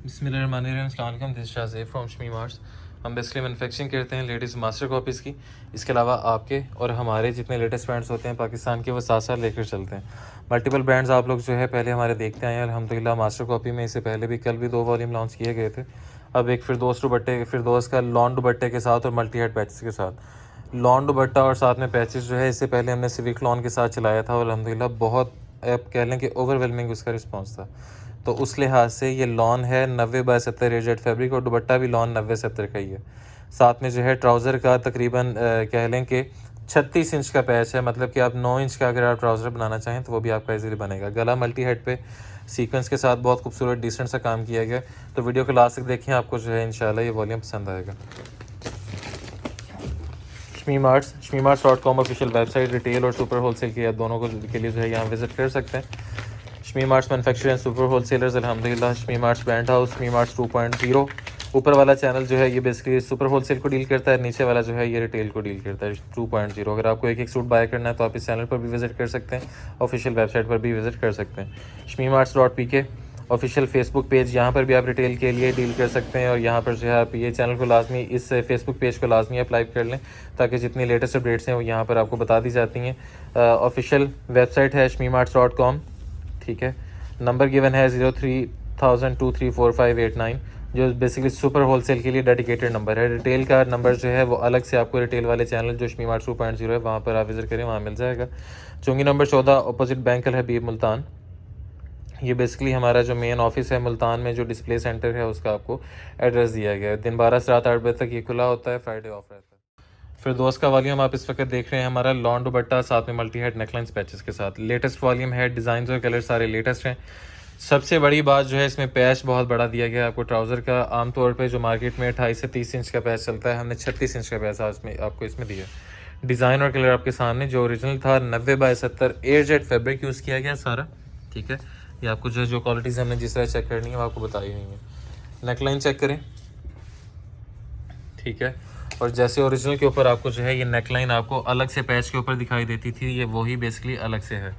बिस्मिल्लाहिर्रहमानिर्रहीम, अस्सलाम वालेकुम। This Shahzeb from Shami marts. हम बेसिकली मैनुफैक्चरिंग करते हैं लेडीज़ मास्टर कॉपीज़ की। इसके अलावा आपके और हमारे जितने लेटेस्ट ब्रांड्स होते हैं पाकिस्तान के, वो साथ साथ लेकर चलते हैं। मल्टीपल ब्रांड्स आप लोग जो है पहले हमारे देखते आए हैं अल्हम्दुलिल्लाह। मास्टर कॉपी में इससे पहले भी कल भी 2 वॉल्यूम लॉन्च किए गए थे। अब एक फिरदौस दुपट्टे, फिरदौस का लॉन दुपट्टे के साथ और मल्टी हेड पैचेस के साथ। लॉन दुपट्टा और साथ में पैचेस जो है इससे पहले हमने सिविक लॉन के साथ चलाया था और अल्हम्दुलिल्लाह बहुत, आप कह लें कि ओवरवेलमिंग उसका रिस्पॉन्स था। तो उस लिहाज से ये लॉन है 90/70 रेजेड फैब्रिक और दुपट्टा भी लॉन 90/70 का ही है। साथ में जो है ट्राउज़र का तकरीबन कह लें कि 36 इंच का पैच है, मतलब कि आप 9 इंच का अगर आप ट्राउज़र बनाना चाहें तो वो भी आपका इजीली बनेगा। गला मल्टी हेड पे सीक्वेंस के साथ बहुत खूबसूरत डिसेंट सा काम किया गया। तो वीडियो को लास्ट तक देखें, आपको जो है इंशाल्लाह ये वॉल्यूम पसंद आएगा। shmeemarts.com ऑफिशियल वेबसाइट, रिटेल और सुपर होलसेल के दोनों को के लिए जो है यहाँ विजिट कर सकते हैं। Shami Marts manufacturing super wholesalers अल्हम्दुलिल्लाह। Shami Marts brand house, Shami Marts 2.0। ऊपर वाला चैनल जो है ये बेसिकली सुपर होलसेल को डील करता है, नीचे वाला जो है ये रिटेल को डील करता है 2.0। अगर आपको एक एक सूट बाय करना है तो आप इस चैनल पर भी विजिट कर सकते हैं, ऑफिशियल वेबसाइट पर भी विजिट कर सकते हैं। shmeemarts.pk ऑफिशियल फेसबुक पेज, यहाँ पर भी आप रिटेल के लिए डील कर सकते हैं। और यहाँ पर जो है आप ये चैनल को लाजमी, इस फेसबुक पेज को लाजमी अप्लाई कर लें ताकि जितनी लेटेस्ट अपडेट्स हैं वो यहाँ पर आपको बता दी जाती हैं। ऑफिशियल वेबसाइट है shmeemarts.com, ठीक है। नंबर गिवन है 03,0234589, जो बेसिकली सुपर होलसेल के लिए डेडिकेटेड नंबर है। रिटेल का नंबर जो है वो अलग से आपको रिटेल वाले चैनल जो शमी मार्ट्स 2.0 है वहाँ पर आप विजिट करें, वहाँ मिल जाएगा। चुंगी नंबर 14 अपोजिट बैंक अल हबीब मुल्तान। ये बेसिकली हमारा जो मेन ऑफिस है मुल्तान में, जो डिस्प्ले सेंटर है उसका आपको एड्रेस दिया गया है। दिन 12 से रात 8 बजे तक ये खुला होता है, फ्राइडे ऑफ रहता है। फिर दोस्त का वॉल्यूम आप इस वक्त देख रहे हैं हमारा लॉन दुपट्टा साथ में मल्टी हेड नेकलाइंस पैचेस के साथ। लेटेस्ट वॉल्यूम है, डिज़ाइन और कलर सारे लेटेस्ट हैं। सबसे बड़ी बात जो है इसमें पैच बहुत बड़ा दिया गया है आपको ट्राउज़र का। आमतौर पे जो मार्केट में 28 से 30 इंच का पैच चलता है, हमने 36 इंच का पैच आज में आपको इसमें दिया। डिज़ाइन और कलर आपके सामने, जो ओरिजिनल था 90/70 एयर जेट फैब्रिक यूज़ किया गया सारा, ठीक है। ये आपको जो क्वालिटीज़ हमने जिस तरह चेक करनी है वो आपको बताई हुई है। नेकलाइन चेक करें, ठीक है। और जैसे ओरिजिनल के ऊपर आपको जो है ये नेकलाइन आपको अलग से पैच के ऊपर दिखाई देती थी, ये वही बेसिकली अलग से है।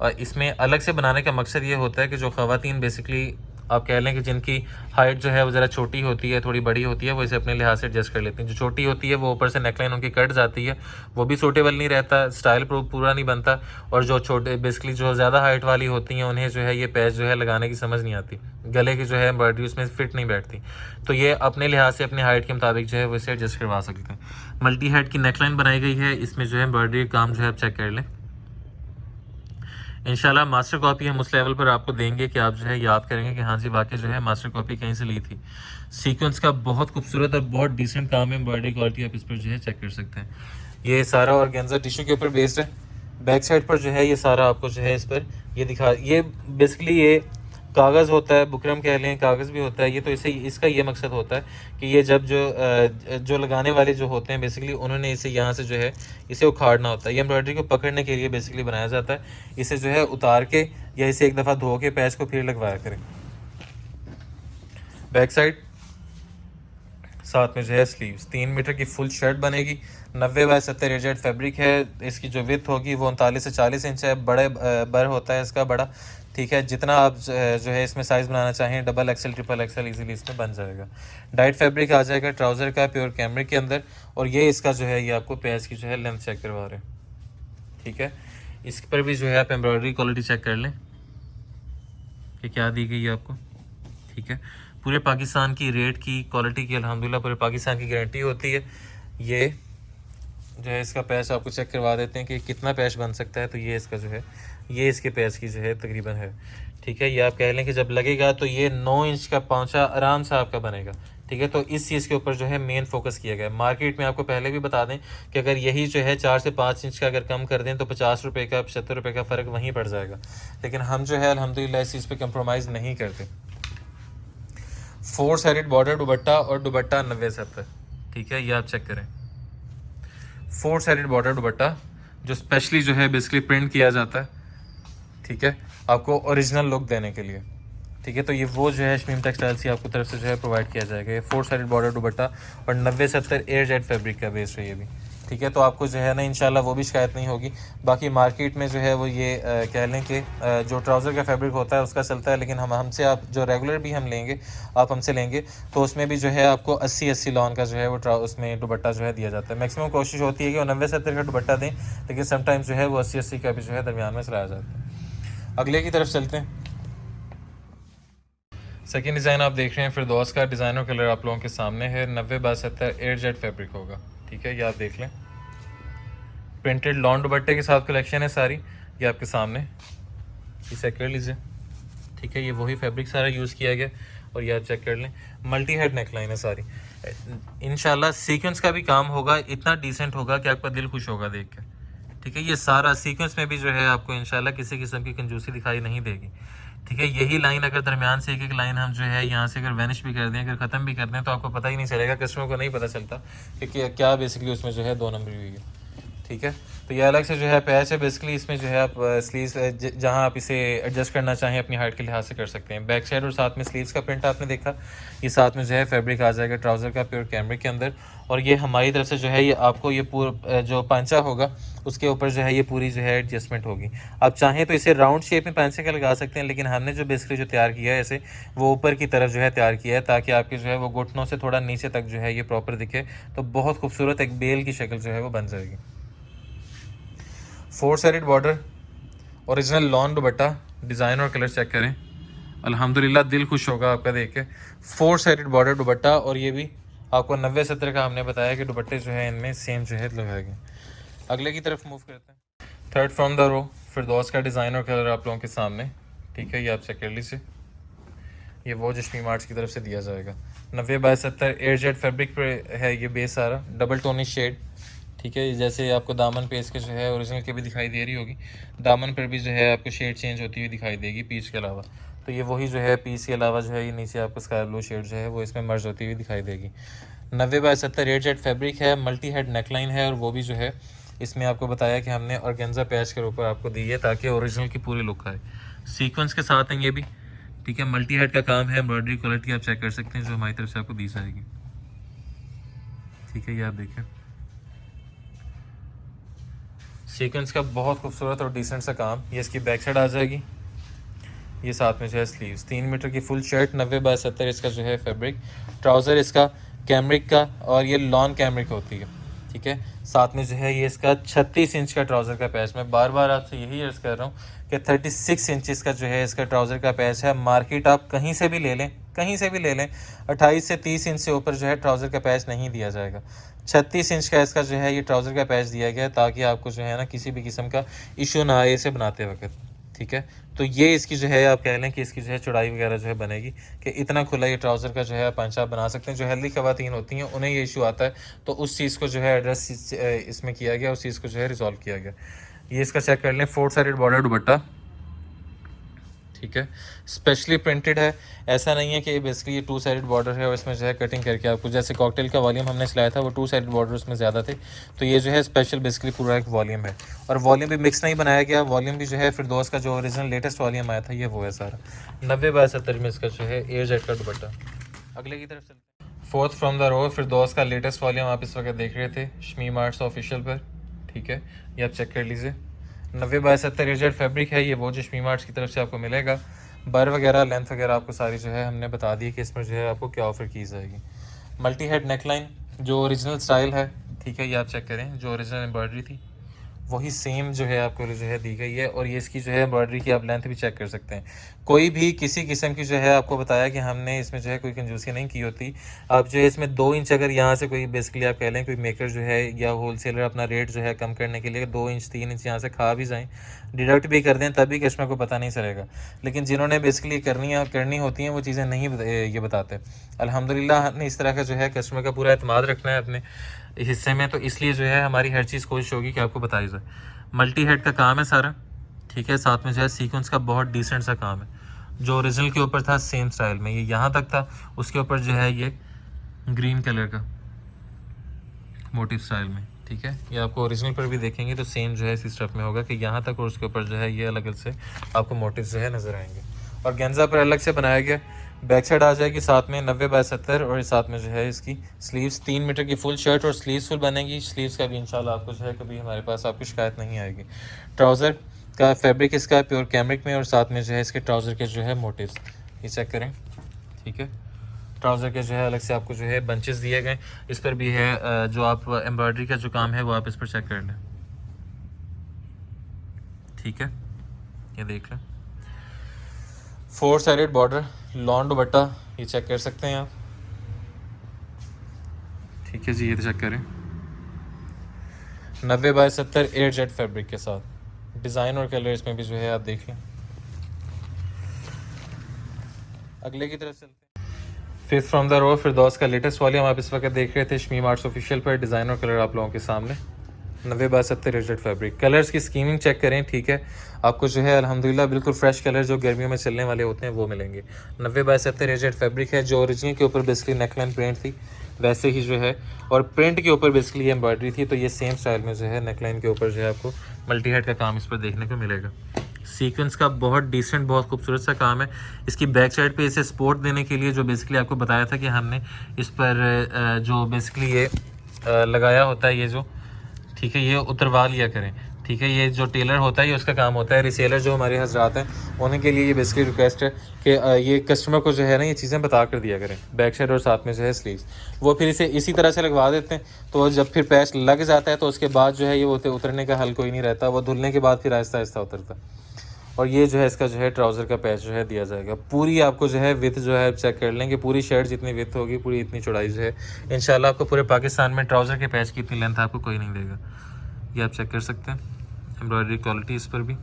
और इसमें अलग से बनाने का मकसद ये होता है कि जो ख़वातीन बेसिकली आप कह लें कि जिनकी हाइट जो है वो ज़रा छोटी होती है, थोड़ी बड़ी होती है, वो इसे अपने लिहाज से एडजस्ट कर लेती हैं। जो छोटी होती है वो ऊपर से नेकलाइन उनकी कट जाती है, वो भी सूटेबल नहीं रहता, स्टाइल पूरा नहीं बनता। और जो छोटे बेसिकली जो ज़्यादा हाइट वाली होती हैं उन्हें जो है ये पैच जो है लगाने की समझ नहीं आती, गले की जो है एम्ब्रॉयडरी उसमें फिट नहीं बैठती। तो ये अपने लिहाज से अपनी हाइट के मुताबिक जो है वो इसे एडजस्ट करवा सकते हैं। मल्टी हेड की नेकलाइन बनाई गई है, इसमें जो है एम्ब्रॉयडरी काम जो है आप चेक कर लें। इंशाल्लाह मास्टर कॉपी हम उस लेवल पर आपको देंगे कि आप जो है याद करेंगे कि हाँ जी वाकई जो है मास्टर कॉपी कहीं से ली थी। सीक्वेंस का बहुत खूबसूरत और बहुत डिसेंट काम है, एम्ब्रॉयडरी क्वालिटी आप इस पर जो है चेक कर सकते हैं। ये सारा ऑर्गेन्जा टिश्यू के ऊपर बेस्ड है। बैक साइड पर जो है ये सारा आपको जो है इस पर ये दिखा, ये बेसिकली ये कागज़ होता है, बुकरम कह लें, कागज़ भी होता है ये। तो इसे इसका ये मकसद होता है कि ये जब जो लगाने वाले जो होते हैं बेसिकली उन्होंने इसे यहाँ से जो है इसे उखाड़ना होता है। ये एम्ब्रॉयडरी को पकड़ने के लिए बेसिकली बनाया जाता है। इसे जो है उतार के या इसे एक दफ़ा धो के पैच को फिर लगवाया करें। बैक साइड साथ में जो है स्लीव्स, 3 मीटर की फुल शर्ट बनेगी। 90/70 रेजेड फैब्रिक है। इसकी जो विथ होगी वो 39 से 40 इंच है। बड़े बर होता है इसका बड़ा, ठीक है। जितना आप जो है इसमें साइज़ बनाना चाहें, double axle triple axle easily इसमें बन जाएगा। डाइट फैब्रिक आ जाएगा ट्राउज़र का प्योर कैमरिक के अंदर। और ये इसका जो है ये आपको पैच की जो है लेंथ चेक करवा रहे हैं, ठीक है। इस पर भी जो है आप एम्ब्रॉयडरी क्वालिटी चेक कर लें कि क्या दी गई है आपको, ठीक है। पूरे पाकिस्तान की रेट की क्वालिटी की अल्हम्दुलिल्लाह पूरे पाकिस्तान की गारंटी होती है। ये जो है इसका पैच आपको चेक करवा देते हैं कि कितना पैच बन सकता है। तो ये इसका जो है ये इसके पैच की जो है तकरीबन है, ठीक है। ये आप कह लें कि जब लगेगा तो ये 9 इंच का पौंचा आराम से आपका बनेगा, ठीक है। तो इस चीज़ के ऊपर जो है मेन फोकस किया गया है। मार्केट में आपको पहले भी बता दें कि अगर यही जो है 4 से 5 इंच का अगर कम कर दें तो 50 रुपये का 75 रुपये का फ़र्क वहीं पड़ जाएगा। लेकिन हम जो है अल्हम्दुलिल्लाह इस चीज़ पर कंप्रोमाइज़ नहीं करते। 4 साइडेड बॉर्डर दुपट्टा और दुपट्टा 90/70, ठीक है। ये आप चेक करें, 4 साइडेड बॉर्डर दुपट्टा जो स्पेशली जो है बेसिकली प्रिंट किया जाता है, ठीक है, आपको ओरिजिनल लुक देने के लिए, ठीक है। तो ये वो जो है शमीम टेक्सटाइल से आपको तरफ से जो है प्रोवाइड किया जाएगा। ये 4 साइडेड बॉर्डर दुपट्टा और 90/70 एयर जेट फैब्रिक का बेस है ये भी, ठीक है। तो आपको जो है ना इंशाल्लाह वो भी शिकायत नहीं होगी। बाकी मार्केट में जो है वो ये कह लें कि जो ट्राउज़र का फैब्रिक होता है उसका चलता है, लेकिन हमसे आप जो रेगुलर भी हम लेंगे, आप हमसे लेंगे तो उसमें भी जो है आपको 80-80 लॉन का जो है वो उसमें दुपट्टा जो है दिया जाता है। मैक्सिमम कोशिश होती है कि वो 90-70 का दुपट्टा दें, लेकिन समटाइम्स जो है वो 80-80 का भी जो है दरमियान में चलाया जाता है। अगले की तरफ चलते हैं। सेकेंड डिज़ाइन आप देख रहे हैं फिरदौस का। डिज़ाइनर कलर आप लोगों के सामने है। 90/70 एयर जेट फैब्रिक होगा, ठीक है। ये आप देख लें, प्रिंटेड लॉन दुपट्टे के साथ कलेक्शन है सारी, ये आपके सामने। ये चेक कर लीजिए, ठीक है। ये वही फैब्रिक सारा यूज़ किया गया और ये आप चेक कर लें। मल्टी हेड नेकलाइन है सारी। इंशाल्लाह सीक्वेंस का भी काम होगा, इतना डिसेंट होगा कि आपका दिल खुश होगा देख के, ठीक है। ये सारा सीक्वेंस में भी जो है आपको इंशाल्लाह किसी किस्म की कंजूसी दिखाई नहीं देगी, ठीक है। यही लाइन अगर दरमियान से एक एक लाइन हम जो है यहाँ से अगर वैनिश भी कर दें, अगर ख़त्म भी कर दें, तो आपको पता ही नहीं चलेगा, कस्टमर को नहीं पता चलता कि क्या बेसिकली उसमें जो है 2 नंबर हुई है, ठीक है। तो ये अलग से जो है पैच है बेसिकली। इसमें जो है आप स्लीव्स जहाँ आप इसे एडजस्ट करना चाहें अपनी हाइट के लिहाज से कर सकते हैं। बैक साइड और साथ में स्लीव्स का प्रिंट आपने देखा, ये साथ में जो है फैब्रिक आ जाएगा ट्राउज़र का प्योर कैमरिक के अंदर। और ये हमारी तरफ से जो है ये आपको ये पूरा जो पांचा होगा उसके ऊपर जो है ये पूरी जो है एडजस्टमेंट होगी। आप चाहें तो इसे राउंड शेप में पांचे का लगा सकते हैं, लेकिन हमने जो बेसिकली जो तैयार किया है इसे वो ऊपर की तरफ जो है तैयार किया है, ताकि आपके जो है वो घुटनों से थोड़ा नीचे तक जो है ये प्रॉपर दिखे। तो बहुत खूबसूरत एक बेल की शक्ल जो है वो बन जाएगी। 4 साइडेड बॉर्डर, ओरिजिनल लॉन दुपट्टा, डिज़ाइन और कलर चेक करें, अल्हम्दुलिल्लाह दिल खुश होगा आपका देख के। 4 साइडेड बॉर्डर दुपट्टा, और ये भी आपको 90-70 का हमने बताया कि दुपट्टे जो है इनमें सेम जो है लगाए गए। अगले की तरफ मूव करते हैं। थर्ड फ्रॉम द रो, फिरदौस का डिज़ाइन और कलर आप लोगों के सामने, ठीक है। ये आप चेक कर लीजिए, ये वो जश्मी मार्ट्स की तरफ से दिया जाएगा। 90/70 एयर जेट फैब्रिक पर है ये बेस सारा, डबल टोनी शेड, ठीक है। जैसे आपको दामन पे इसके जो है ओरिजिनल के भी दिखाई दे रही होगी, दामन पर भी जो है आपको शेड चेंज होती हुई दिखाई देगी पीच के अलावा। तो ये वही जो है पीच के अलावा जो है ये नीचे आपको स्काई ब्लू शेड जो है वो इसमें मर्ज होती हुई दिखाई देगी। 90/70 एयर जेट फैब्रिक है, मल्टी हेड नेकलाइन है, और वो भी जो है इसमें आपको बताया कि हमने ऑर्गेन्जा पैच के ऊपर आपको दी है ताकि ओरिजिनल की पूरी लुक आए। सीक्वेंस के साथ हैं ये भी, ठीक है। मल्टी हेड का काम है, एम्ब्रॉयडरी क्वालिटी आप चेक कर सकते हैं जो हमारी तरफ से आपको दी जाएगी, ठीक है। ये आप देखें, सीक्वेंस का बहुत खूबसूरत और डिसेंट सा काम। ये इसकी बैक साइड आ जाएगी, ये साथ में जो है स्लीव्स, 3 मीटर की फुल शर्ट, 90/70 इसका जो है फैब्रिक। ट्राउज़र इसका कैमरिक का, और ये लॉन कैमरिक होती है, ठीक है। साथ में जो है ये इसका 36 इंच का ट्राउज़र का पैच। मैं बार बार आपसे यही अर्ज़ कर रहा हूँ कि 36 इंच का जो है इसका ट्राउज़र का पैच है। मार्केट आप कहीं से भी ले लें, कहीं से भी ले लें, 28 से 30 इंच से ऊपर जो है ट्राउज़र का पैच नहीं दिया जाएगा। 36 इंच का इसका जो है ये ट्राउज़र का पैच दिया गया है, ताकि आपको जो है ना किसी भी किस्म का इशू ना आए इसे बनाते वक्त, ठीक है। तो ये इसकी जो है आप कह लें कि इसकी जो है चौड़ाई वगैरह जो है बनेगी कि इतना खुला ये ट्राउज़र का जो है पंचा आप बना सकते हैं। जो हेल्दी ख़वातीन होती हैं उन्हें ये इशू आता है, तो उस चीज़ को जो है एड्रेस इसमें किया गया, उस चीज़ को जो है रिजॉल्व किया गया। ये इसका चेक कर लें, 4 साइडेड बॉर्डर दुपट्टा, ठीक है। स्पेशली प्रिंटेड है, ऐसा नहीं है कि बेसिकली ये 2 साइडेड बॉर्डर है और इसमें जो है कटिंग करके आपको, जैसे कॉकटेल का वॉल्यूम हमने चलाया था वो 2 साइडेड बॉर्डर उसमें ज़्यादा थे, तो ये जो है स्पेशल बेसिकली पूरा एक वॉल्यूम है। और वॉल्यूम भी मिक्स नहीं बनाया गया, वॉल्यूम भी जो है फिरदौस का जो ओरिजिनल लेटेस्ट वॉल्यूम आया था ये वो है सारा। 90/70 में इसका जो है एयर जेट का दुपट्टा। अगले की तरफ चलते हैं। फोर्थ फ्रॉम द रो, फिरदौस का लेटेस्ट वॉल्यूम आप इस वक्त देख रहे थे शमी मार्ट्स ऑफिशियल पर, ठीक है। ये आप चेक कर लीजिए, 90/70 एयर जेट फैब्रिक है, ये वो जो शमी मार्ट्स की तरफ से आपको मिलेगा। बर वगैरह लेंथ वगैरह आपको सारी जो है हमने बता दी कि इसमें जो है आपको क्या ऑफ़र की जाएगी। मल्टी हेड नेकलाइन जो ओरिजिनल स्टाइल है, ठीक है। ये आप चेक करें, जो ओरिजिनल एम्ब्रॉयडरी थी वही सेम जो है आपको जो है दी गई है, और ये इसकी जो है एम्ब्रॉयडरी की आप लेंथ भी चेक कर सकते हैं। कोई भी किसी किस्म की जो है आपको बताया कि हमने इसमें जो है कोई कंजूसी नहीं की होती। आप जो है इसमें 2 इंच अगर यहाँ से कोई बेसिकली आप कह लें कोई मेकर जो है या होलसेलर अपना रेट जो है कम करने के लिए 2 इंच 3 इंच यहाँ से खा भी जाएँ, डिडक्ट भी कर दें, तब भी कस्टमर को पता नहीं चलेगा। लेकिन जिन्होंने बेसिकली करनी होती हैं वो चीज़ें नहीं ये बताते। अल्हम्दुलिल्लाह हमने इस तरह का जो है कस्टमर का पूरा एतमाद रखना है अपने हिस्से में, तो इसलिए जो है हमारी हर चीज़ कोशिश होगी कि आपको बताई जाए। मल्टी हेड का काम है सारा, ठीक है। साथ में जो है सीक्वेंस का बहुत डिसेंट सा काम है, जो ओरिजिनल के ऊपर था सेम स्टाइल में, ये यहाँ तक था, उसके ऊपर जो है ये ग्रीन कलर का मोटिव स्टाइल में, ठीक है। ये आपको ओरिजिनल पर भी देखेंगे तो सेम जो है इसी स्टफ में होगा कि यहाँ तक, और उसके ऊपर जो है ये अलग अलग से आपको मोटिव जो है नज़र आएंगे। और गेंजा पर अलग से बनाया गया बैक साइड आ जाएगी साथ में 90/70 और साथ में जो है इसकी स्लीव्स 3 मीटर की फुल शर्ट और स्लीव्स फुल बनेगी। स्लीव्स का भी इंशाल्लाह आपको जो है कभी हमारे पास आपको शिकायत नहीं आएगी। ट्राउज़र का फैब्रिक इसका प्योर कैमरिक में और साथ में जो है इसके ट्राउज़र के जो है मोटिव्स ये चेक करें, ठीक है। ट्राउज़र के जो है अलग से आपको जो है बंचेस दिए गए, इस पर भी है जो आप एम्ब्रॉयडरी का जो काम है वो आप इस पर चेक कर लें, ठीक है। ये देख लें 4 साइडेड बॉर्डर लॉन दुपट्टा ये चेक कर सकते हैं आप, ठीक है जी। ये तो चेक करें 90/70 एयर जेट फैब्रिक के साथ डिज़ाइन और कलर इसमें भी जो है आप देख लें। अगले की तरफ चलते हैं। फिफ्थ फ्रॉम द रो फिरदौस का लेटेस्ट वॉल्यूम आप इस वक्त देख रहे थे शमीम आर्ट्स ऑफिशियल पर। डिज़ाइन और कलर आप लोगों के सामने 90/70 एयर जेट फैब्रिक। कलर्स की स्कीमिंग चेक करें, ठीक है। आपको जो है अल्हम्दुलिल्लाह बिल्कुल फ्रेश कलर जो गर्मियों में चलने वाले होते हैं वो मिलेंगे। 90/70 एयर जेट फैब्रिक है। जो ओरिजिनल के ऊपर बेसिकली नेकलाइन प्रिंट थी वैसे ही जो है, और प्रिंट के ऊपर बेसिकली एम्ब्रॉयडरी थी, तो ये सेम स्टाइल में जो है नेकलाइन के ऊपर जो है आपको मल्टी हेड का काम इस पर देखने को मिलेगा। सीक्वेंस का बहुत डिसेंट बहुत खूबसूरत सा काम है। इसकी बैक साइड पे इसे सपोर्ट देने के लिए जो बेसिकली आपको बताया था कि हमने इस पर जो बेसिकली ये लगाया होता है ये जो, ठीक है, ये उतरवा लिया करें, ठीक है। ये जो टेलर होता है ये उसका काम होता है। रिसेलर जो हमारे हजरात हैं उन्हीं के लिए ये बेसिकली रिक्वेस्ट है कि ये कस्टमर को जो है ना ये चीज़ें बता कर दिया करें, बैक साइड और साथ में जो है स्लीव्स। वो फिर इसे इसी तरह से लगवा देते हैं, तो जब फिर पैच लग जाता है तो उसके बाद जो है ये उतरने का हल कोई नहीं रहता, वो धुलने के बाद फिर आहिस्ता आहिस्ता उतरता। और ये जो है इसका जो है ट्राउज़र का पैच जो है दिया जाएगा। पूरी आपको जो है विथ जो है चेक कर लेंगे, पूरी शर्ट जितनी विथ होगी पूरी इतनी चौड़ाई जो है इंशाल्लाह आपको पूरे पाकिस्तान में ट्राउज़र के पैच की इतनी लेंथ आपको कोई नहीं देगा। ये आप चेक कर सकते हैं एम्ब्रॉयडरी क्वालिटी इस पर भी,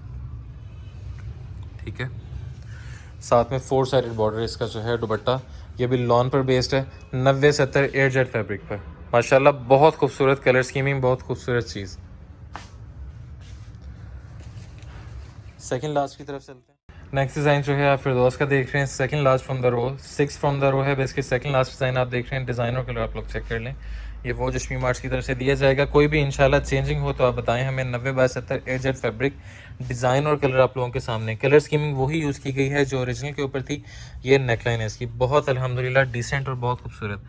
ठीक है। साथ में 4 साइडेड बॉर्डर इसका जो है दुपट्टा, ये भी लॉन पर बेस्ड है 90/70 एयर जेट फैब्रिक पर। माशाल्लाह बहुत खूबसूरत कलर स्कीमिंग, बहुत खूबसूरत चीज़। सेकंड लास्ट की तरफ चलते हैं। नेक्स्ट डिज़ाइन जो है आप फिरदौस का देख रहे हैं, second last from the row, 6 from the row है बेसिकली सेकंड लास्ट डिज़ाइन आप देख रहे हैं। डिज़ाइन और कलर आप लोग चेक कर लें, ये वो जो शमीम आर्ट्स की तरफ से दिया जाएगा। कोई भी इंशाल्लाह चेंजिंग हो तो आप बताएं हमें। 90/70 एयर जेट फैब्रिक, डिज़ाइन और कलर आप लोगों के सामने। कलर स्कीमिंग वही यूज़ की गई है जो ओरिजिनल के ऊपर थी। ये नेकलाइन है इसकी बहुत अल्हम्दुलिल्लाह डिसेंट और बहुत खूबसूरत।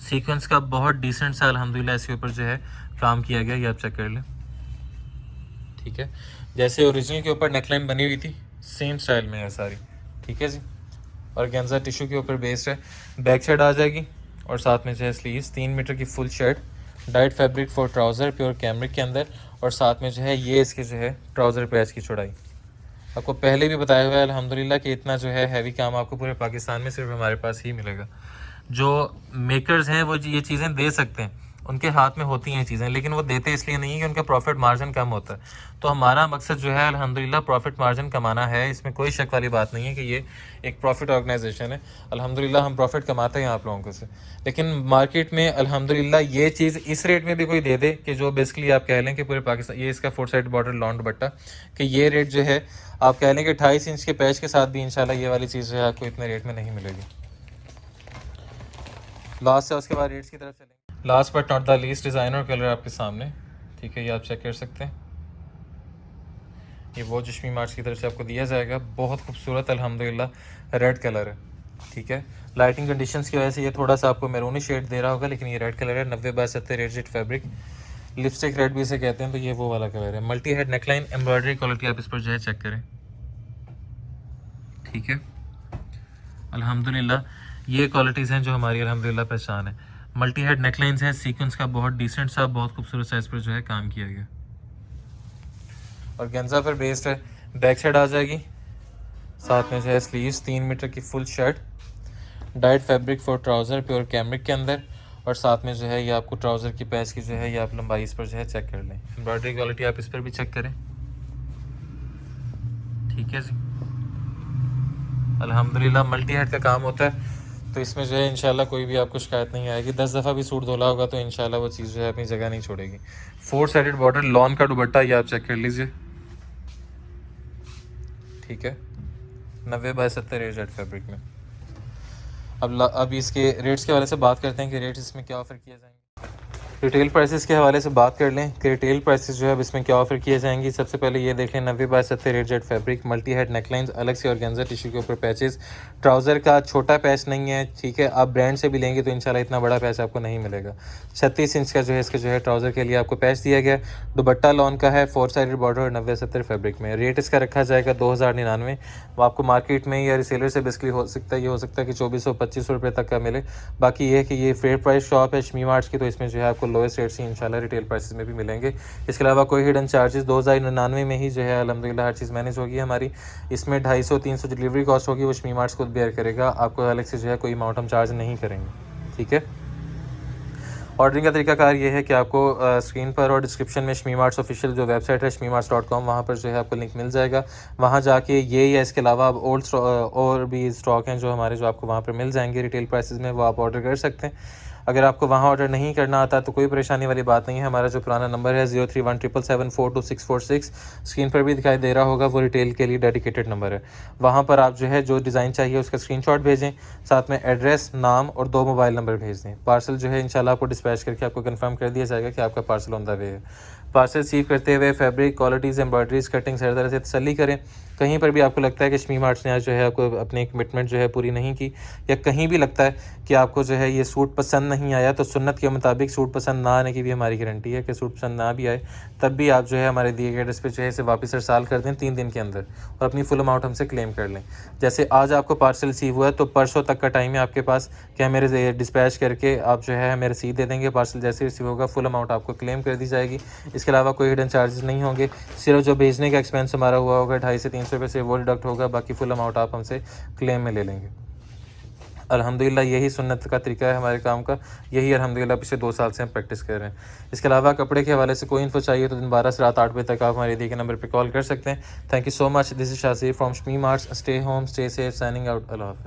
सीक्वेंस का बहुत डिसेंट सा अल्हम्दुलिल्लाह इसके ऊपर जो है काम किया गया, ये आप चेक कर लें, ठीक है। जैसे ओरिजिनल के ऊपर नेकलाइन बनी हुई थी सेम स्टाइल में है सारी, ठीक है जी। और गेंजा टिश्यू के ऊपर बेस्ड है। बैक साइड आ जाएगी और साथ में जो है स्लीव्स 3 मीटर की full shirt, diet fabric for trouser pure cambric के अंदर, और साथ में जो है ये इसके जो है ट्राउज़र पैच की चौड़ाई। आपको पहले भी बताया हुआ है अल्हम्दुलिल्लाह कि इतना जो है हैवी काम आपको पूरे पाकिस्तान में सिर्फ हमारे पास ही मिलेगा। जो मेकर्स हैं वो ये चीज़ें दे सकते हैं, उनके हाथ में होती हैं चीज़ें, लेकिन वो देते इसलिए नहीं है कि उनका प्रॉफिट मार्जिन कम होता है। तो हमारा मकसद जो है अल्हम्दुलिल्लाह प्रॉफिट मार्जिन कमाना है, इसमें कोई शक वाली बात नहीं है कि ये एक प्रॉफिट ऑर्गेनाइजेशन है। अल्हम्दुलिल्लाह हम प्रॉफिट कमाते हैं आप लोगों को से, लेकिन मार्केट में अल्हम्दुलिल्लाह ये चीज़ इस रेट में भी कोई दे दे कि जो बेसिकली आप कह लें कि पूरे पाकिस्तान, ये इसका 4 साइड बॉर्डर लॉन्ड दुपट्टा, कि ये रेट जो है आप कह लें कि 28 इंच के पैच के साथ भी इंशाल्लाह ये वाली चीज़ जो है आपको इतने रेट में नहीं मिलेगी। लास्ट है उसके बाद रेट्स की तरफ चलेंगे। Last but not the least design और कलर आपके सामने, ठीक है, ये आप चेक कर सकते हैं। ये वो जो शमीम आर्ट्स की तरफ से आपको दिया जाएगा, बहुत खूबसूरत अल्हम्दुलिल्लाह रेड कलर है, ठीक है। लाइटिंग कंडीशंस की वजह से ये थोड़ा सा आपको मैरूनी शेड दे रहा होगा, लेकिन ये रेड कलर है। 90/70 red jet fabric, lipstick red भी इसे कहते हैं, तो ये वो वाला कलर है। Multi head neckline, embroidery quality आप इस पर जो है चेक करें, ठीक है। अल्हम्दुलिल्लाह ये क्वालिटीज़ हैं जो हमारी अल्हम्दुलिल्लाह पहचान है। मल्टी हेड नेकलाइंस हैं, सीक्वेंस का बहुत डिसेंट सा बहुत खूबसूरत साइज पर जो है काम किया गया, और गेंजा पर बेस्ड है। बैक साइड आ जाएगी, साथ में जो है स्लीव्स 3 मीटर की full shirt, diet fabric for trouser pure cambric के अंदर, और साथ में जो है ये आपको ट्राउज़र की पैच की जो है ये आप लंबाई इस पर जो है चेक कर लें। एम्ब्रॉयडरी क्वालिटी आप इस पर भी चेक करें, ठीक है जी। अल्हम्दुलिल्लाह मल्टी हेड का काम होता है, तो इसमें जो है इंशाल्लाह कोई भी आपको शिकायत नहीं आएगी। 10 दफ़ा भी सूट धोला होगा तो इंशाल्लाह वो चीज़ जो है अपनी जगह नहीं छोड़ेगी। 4 साइडेड बॉर्डर लॉन का दुपट्टा, ये आप चेक कर लीजिए, ठीक है। 90/70 एयर जेट फैब्रिक में। अब इसके रेट्स के वाले से बात करते हैं कि रेट इसमें क्या ऑफ़र किए जाएंगे। रिटेल प्राइसेस के हवाले से बात कर लें कि रिटेल प्राइसेस जो है अब इसमें क्या ऑफर किए जाएंगी। सबसे पहले ये देख लें 90/70 red jet fabric, multi head necklines, अलग से ऑर्गेन्जा टिश्यू के ऊपर पैचेस, ट्राउज़र का छोटा पैच नहीं है, ठीक है। आप ब्रांड से भी लेंगे तो इंशाल्लाह इतना बड़ा पैच आपको नहीं मिलेगा। 36 इंच का जो है इसका जो है ट्राउज़र के लिए आपको पैच दिया गया। दुपट्टा लॉन का है, 4 साइडेड बॉर्डर और 90/70 फैब्रिक में। रेट इसका रखा जाएगा 2099। वो आपको मार्केट में या रिसेलर से बेसिकली हो सकता है, ये हो सकता है कि 2400-2500 रुपये तक का मिले। बाकी ये है कि ये फेयर प्राइस शॉप है शमी मार्ट्स की, तो इसमें जो है आपको लोएस्ट रेट्स ही इंशाल्लाह रिटेल प्राइसेस में भी मिलेंगे। इसके अलावा कोई हिडन चार्जेस 2099 में ही जो है अल्हम्दुलिल्लाह हर चीज़ मैनेज होगी हमारी। इसमें 250-300 डिलीवरी कॉस्ट होगी, वो शमी मार्ट्स खुद बेयर करेगा, आपको अलग से जो है कोई अमाउंट हम चार्ज नहीं करेंगे, ठीक है। ऑर्डरिंग का तरीकाकार ये है कि आपको स्क्रीन पर और डिस्क्रिप्शन में शमी मार्ट्स ऑफिशियल जो वेबसाइट है shmimarts.com, वहाँ पर जो है आपको लिंक मिल जाएगा। वहाँ जाके ये या इसके अलावा अब ओल्ड और भी स्टॉक हैं जो हमारे, जो आपको वहाँ पर मिल जाएंगे रिटेल प्राइसेस में, वो आप ऑर्डर कर सकते हैं। अगर आपको वहाँ ऑर्डर नहीं करना आता तो कोई परेशानी वाली बात नहीं है। हमारा जो पुराना नंबर है 0317742646 स्क्रीन पर भी दिखाई दे रहा होगा, वो रिटेल के लिए डेडिकेटेड नंबर है। वहाँ पर आप जो है जो डिज़ाइन चाहिए उसका स्क्रीनशॉट भेजें, साथ में एड्रेस, नाम और 2 मोबाइल नंबर भेज दें। पार्सल जो है इंशाल्लाह आपको डिस्पैच करके आपको कंफर्म कर दिया जाएगा कि आपका पार्सल ऑन द वे है। पार्सल रिसीव करते हुए फैब्रिक, क्वालिटीज़, एम्ब्रॉयडरीज, कटिंग्स हर तरह से तसल्ली करें। कहीं पर भी आपको लगता है कि शमी मार्ट्स ने आज जो है आपको अपनी कमिटमेंट जो है पूरी नहीं की, या कहीं भी लगता है कि आपको जो है ये सूट पसंद नहीं आया, तो सुन्नत के मुताबिक सूट पसंद ना आने की भी हमारी गारंटी है कि सूट पसंद ना भी आए तब भी आप जो है हमारे दिए गए एड्रेस पे जो है इसे वापस अरसाल कर दें 3 दिन के अंदर, और अपनी फुल अमाउंट हमसे क्लेम कर लें। जैसे आज आपको पार्सल रिसीव हुआ है तो परसों तक का टाइम है आपके पास कि हम मेरे डिस्पैच करके आप जो है हमें रसीद दे देंगे। पार्सल जैसे रिसीव होगा फुल अमाउंट आपको क्लेम कर दी जाएगी। इसके अलावा कोई हिडन चार्जेस नहीं होंगे, सिर्फ जो भेजने का एक्सपेंस हमारा हुआ होगा 250 से 300 रुपये से वो डिडक्ट होगा, बाकी फुल अमाउंट आप हमसे क्लेम में ले लेंगे। अल्हम्दुलिल्लाह यही सुन्नत का तरीका है हमारे काम का, यही अल्हम्दुलिल्लाह पिछले 2 साल से हम प्रैक्टिस कर रहे हैं। इसके अलावा कपड़े के हवाले से कोई इन्फो चाहिए तो दिन 12 से रात 8 बजे तक आप हमारे दिए गए नंबर पर कॉल कर सकते हैं। Thank you so much. This is Shazir from Shami Marts. Stay home, stay safe, signing out. Allah हाफ़िज़।